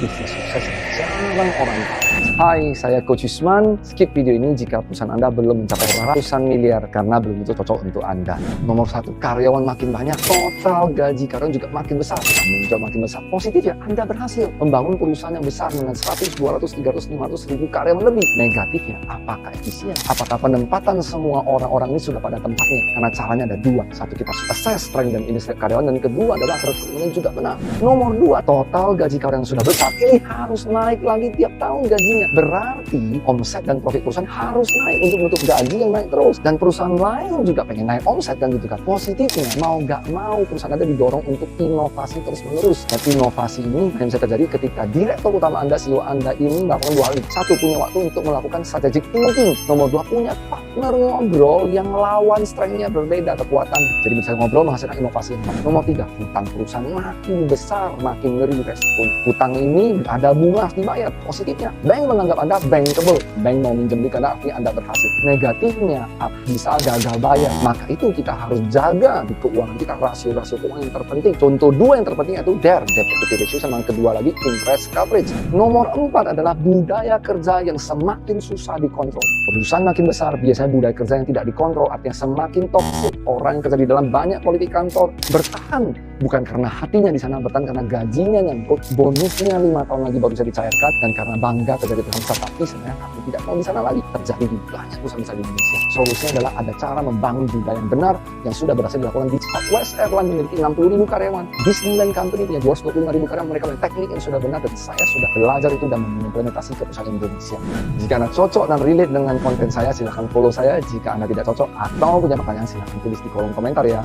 bisnis sukses yang jarang orang tahu. Hai, saya Coach Yusman. Skip video ini jika perusahaan Anda belum mencapai ratusan miliar karena belum itu cocok untuk Anda. Nomor 1, karyawan makin banyak, total gaji karyawan juga makin besar. Tanggung jawab makin besar. Positifnya, Anda berhasil membangun perusahaan yang besar dengan 100, 200, 300, 500 ribu karyawan lebih. Negatifnya, apakah efisien? Apakah penempatan semua orang-orang ini sudah pada tempatnya? Karena caranya ada 2. 1, kita assess strength dan industri karyawan, dan kedua adalah rekrutmen juga benar. Nomor 2, total gaji karyawan yang sudah besar ini harus naik lagi tiap tahun gajinya. Berarti omset dan profit perusahaan harus naik untuk menutup gaji yang naik terus. Dan perusahaan lain juga pengen naik omset kan gitu kan. Positifnya, mau gak mau perusahaan Anda didorong untuk inovasi terus menerus. Dan inovasi ini hanya bisa terjadi ketika direktur utama Anda, CEO Anda ini melakukan 2 hal. 1, punya waktu untuk melakukan strategic thinking. Nomor 2, punya partner ngobrol yang lawan strength-nya berbeda kekuatan. Jadi bisa ngobrol menghasilkan inovasi yang baik. Nomor 3, hutang perusahaan makin besar, makin ngeri resiko. Hutang ini ada bunga harus dibayar. Positifnya, bank menganggap Anda bankable. Bank mau minjem duit karena artinya Anda berhasil. Negatifnya, bisa gagal bayar. Maka itu kita harus jaga di keuangan kita, rasio-rasio keuangan yang terpenting. Contoh 2 yang terpenting itu debt equity ratio, sama yang kedua lagi interest coverage. Nomor 4 adalah budaya kerja yang semakin susah dikontrol. Perusahaan makin besar, biasanya budaya kerja yang tidak dikontrol, artinya semakin toksik. Orang yang kerja di dalam banyak politik kantor bertahan bukan karena hatinya di sana, bertahan karena gajinya nyangkut, bonusnya 5 tahun lagi baru bisa dicairkan, dan karena bangga kerja di perusahaan besar, tapi sebenarnya kami tidak mau di sana lagi. Terjadi di banyak perusahaan besar di Indonesia. Solusinya adalah ada cara membangun budaya yang benar yang sudah berhasil dilakukan di Southwest Airlines, memiliki 60.000 karyawan. Disneyland Company punya 225.000 karyawan, mereka punya teknik yang sudah benar, dan saya sudah belajar itu dan mengimplementasi ke perusahaan Indonesia. Jika Anda cocok dan relate dengan konten saya, silahkan follow saya. Jika Anda tidak cocok atau punya pertanyaan, silahkan tulis di kolom komentar ya.